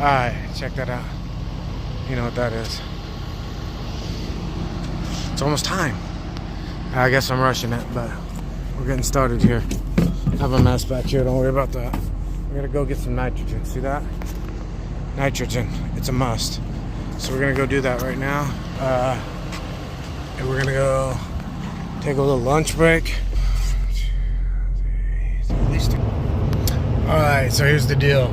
Alright, check that out. You know what that is. It's almost time. I guess I'm rushing it, but we're getting started here. I have a mess back here, don't worry about that. We're gonna go get some nitrogen, see that? Nitrogen, it's a must. So we're gonna go do that right now. And we're gonna go take a little lunch break. Alright, so here's the deal.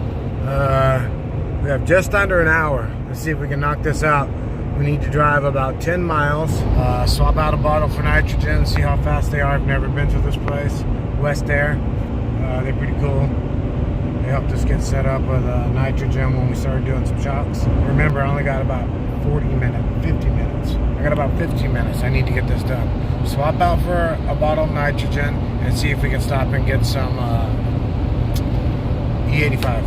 We have just under an hour. Let's see if we can knock this out. We need to drive about 10 miles, swap out a bottle for nitrogen, see how fast they are. I've never been to this place, West Air. They're pretty cool. They helped us get set up with nitrogen when we started doing some shots. Remember, I only got about 50 minutes. I got about 15 minutes. I need to get this done. Swap out for a bottle of nitrogen and see if we can stop and get some E85.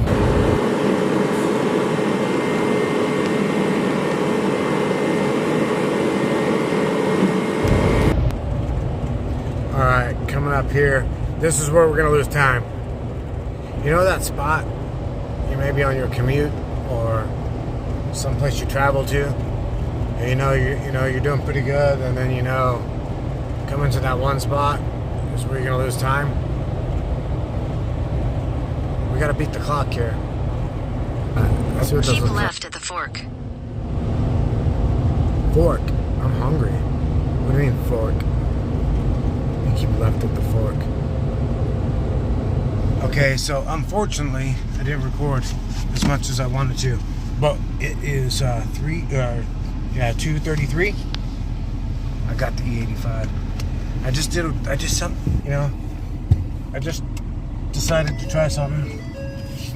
Alright, coming up here, this is where we're going to lose time. You know that spot? You may be on your commute or someplace you travel to, and you're doing pretty good, and then coming to that one spot is where you're going to lose time. We got to beat the clock here. Let's see what this Keep looks left like. at the fork. Fork? I'm hungry. What do you mean fork? Keep left at the fork. Okay, so unfortunately I didn't record as much as I wanted to, but it is 2:33. I got the E85. I just decided to try something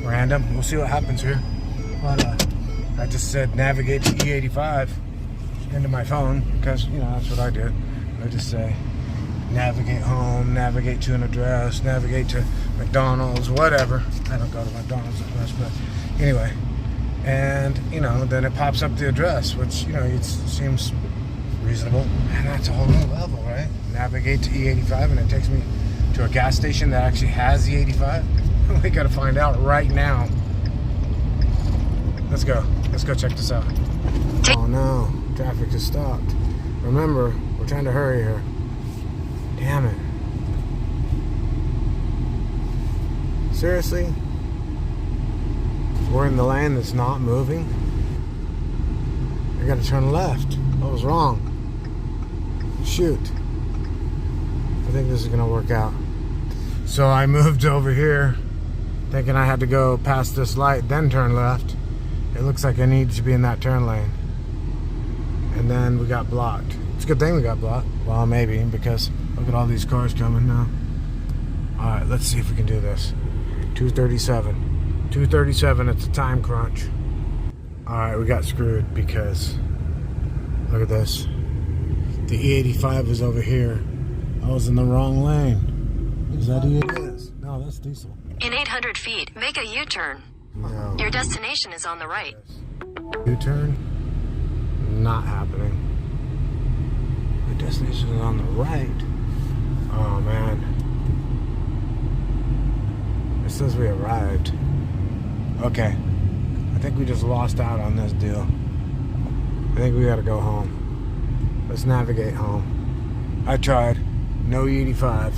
random. We'll see what happens here. But I just said navigate to E85 into my phone because that's what I did. I just say navigate home, navigate to an address, navigate to McDonald's, whatever. I don't go to McDonald's that much, but anyway. And, then it pops up the address, which, it seems reasonable. And that's a whole new level, right? Navigate to E85, and it takes me to a gas station that actually has E85. We gotta find out right now. Let's go. Let's go check this out. Oh no, traffic has stopped. Remember, we're trying to hurry here. Damn it. Seriously? We're in the lane that's not moving? I gotta turn left. I was wrong. Shoot. I think this is gonna work out. So I moved over here thinking I had to go past this light, then turn left. It looks like I need to be in that turn lane. And then we got blocked. It's a good thing we got blocked. Well, maybe, because look at all these cars coming now. Alright, let's see if we can do this. 2:37. 2:37, it's a time crunch. Alright, we got screwed because look at this. The E85 is over here. I was in the wrong lane. Is that E85? No, that's diesel. In 800 feet, make a U-turn. No. Your destination is on the right. U-turn? Not happening. The destination is on the right. Oh man. It says we arrived. Okay. I think we just lost out on this deal. I think we gotta go home. Let's navigate home. I tried. No E85.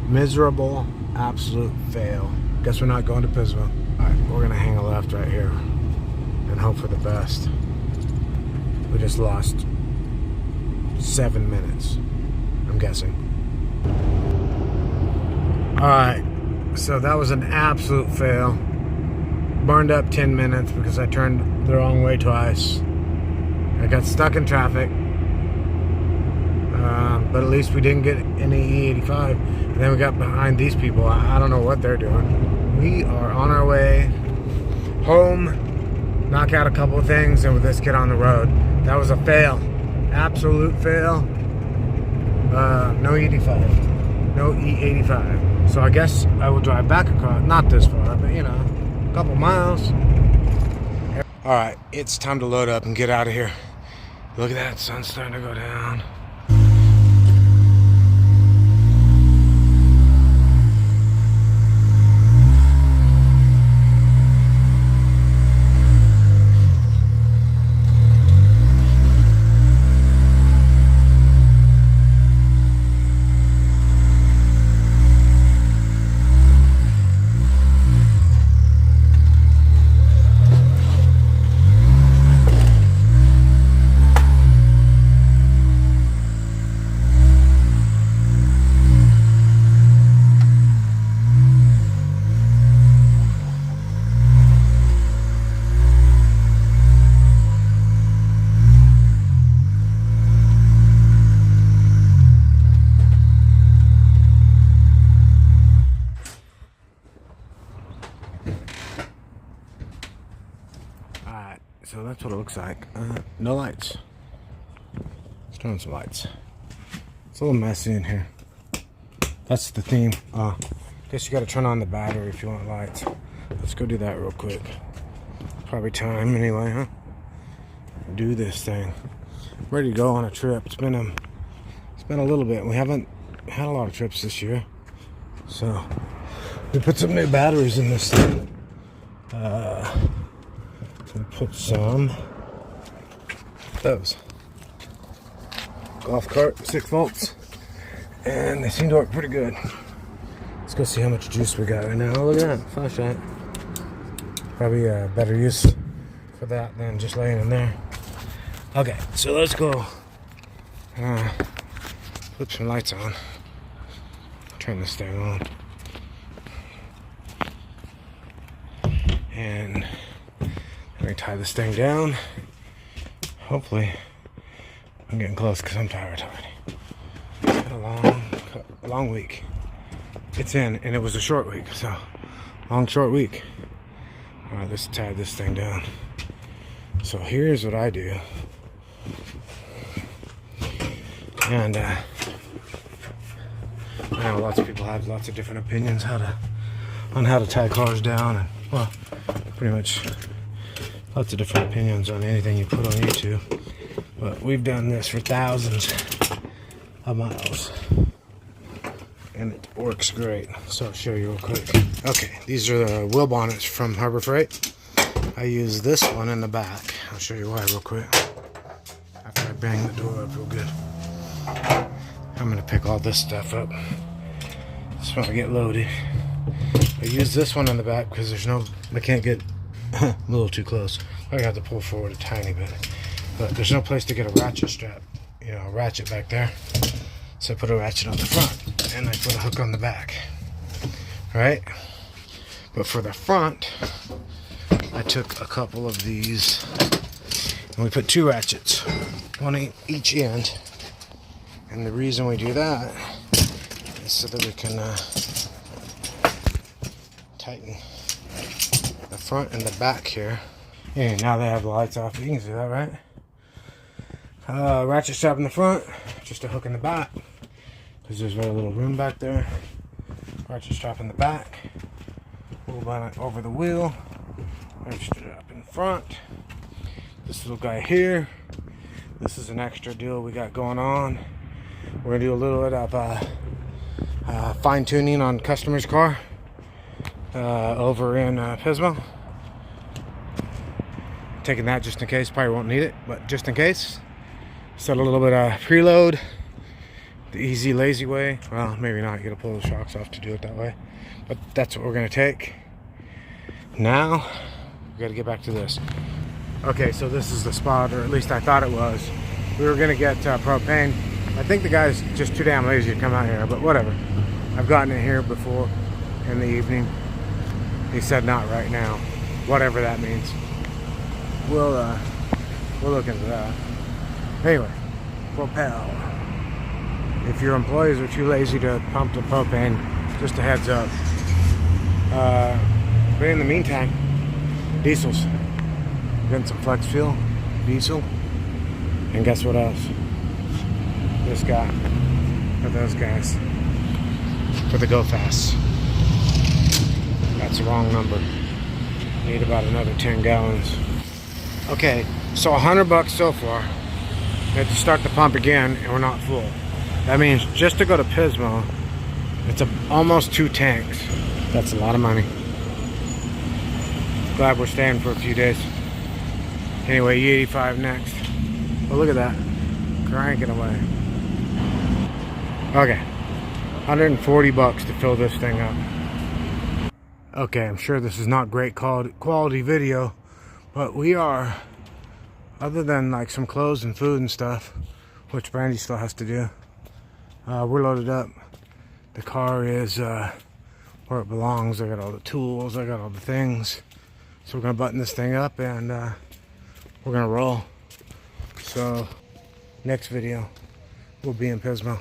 Miserable, absolute fail. Guess we're not going to Pismo. Alright, we're gonna hang a left right here and hope for the best. We just lost 7 minutes, I'm guessing. Alright, so that was an absolute fail. Burned up 10 minutes because I turned the wrong way twice. I got stuck in traffic. But at least we didn't get any E85. And then we got behind these people. I don't know what they're doing. We are on our way home. Knock out a couple of things and let's get on the road. That was a fail. Absolute fail. No E85. No E85. So I guess I will drive back across. Not this far, but a couple miles. Alright, it's time to load up and get out of here. Look at that, sun's starting to go down. Alright, so that's what it looks like. No lights. Let's turn on some lights. It's a little messy in here. That's the theme. Guess you gotta turn on the battery if you want lights. Let's go do that real quick. Probably time anyway, huh? Do this thing. Ready to go on a trip. It's been a little bit. We haven't had a lot of trips this year. So we put some new batteries in this thing. We put some those golf cart 6 volts, and they seem to work pretty good. Let's go see how much juice we got right now. Oh, look at that flashlight. Probably a better use for that than just laying in there. Okay, so let's go put some lights on. Turn this thing on. And let me tie this thing down. Hopefully, I'm getting close because I'm tired already. It's been a long week. It's in, and it was a short week, so long short week. All right, let's tie this thing down. So here's what I do. And I know lots of people have lots of different opinions on how to tie cars down, and well, pretty much lots of different opinions on anything you put on YouTube. But we've done this for thousands of miles, and it works great. So I'll show you real quick. Okay, these are the wheel bonnets from Harbor Freight. I use this one in the back. I'll show you why real quick. After I bang the door up real good. I'm gonna pick all this stuff up. Just when I get loaded. I use this one in the back because I can't get a little too close. I have to pull forward a tiny bit. But there's no place to get a ratchet strap, a ratchet back there. So I put a ratchet on the front and I put a hook on the back. Right? But for the front, I took a couple of these and we put 2 ratchets, one at each end. And the reason we do that is so that we can tighten the front and the back here. And now they have the lights off. You can see that, right? Ratchet strap in the front, just a hook in the back, because there's very little room back there. Ratchet strap in the back, wheel bonnet over the wheel, ratchet strap in front. This little guy here, this is an extra deal we got going on. We're gonna do a little bit of fine tuning on customer's car over in Pismo. Taking that just in case, probably won't need it, but just in case. Set a little bit of preload, the easy, lazy way. Well, maybe not, you gotta pull the shocks off to do it that way. But that's what we're gonna take. Now, we gotta get back to this. Okay, so this is the spot, or at least I thought it was. We were gonna get propane. I think the guy's just too damn lazy to come out here, but whatever. I've gotten it here before in the evening. He said not right now, whatever that means. We'll look into that. Anyway, propel. If your employees are too lazy to pump the propane, just a heads up. But in the meantime, diesels. Getting some flex fuel, diesel, and guess what else? This guy, or those guys, for the go fast. That's the wrong number. Need about another 10 gallons. Okay, so $100 so far. We have to start the pump again, and we're not full. That means just to go to Pismo, it's almost 2 tanks. That's a lot of money. Glad we're staying for a few days. Anyway, E85 next. Well, look at that. Cranking away. Okay. $140 to fill this thing up. Okay, I'm sure this is not great quality video, but we are, other than like some clothes and food and stuff, which Brandi still has to do, we're loaded up. The car is where it belongs. I got all the tools, I got all the things. So we're gonna button this thing up and we're gonna roll. So next video we'll be in Pismo.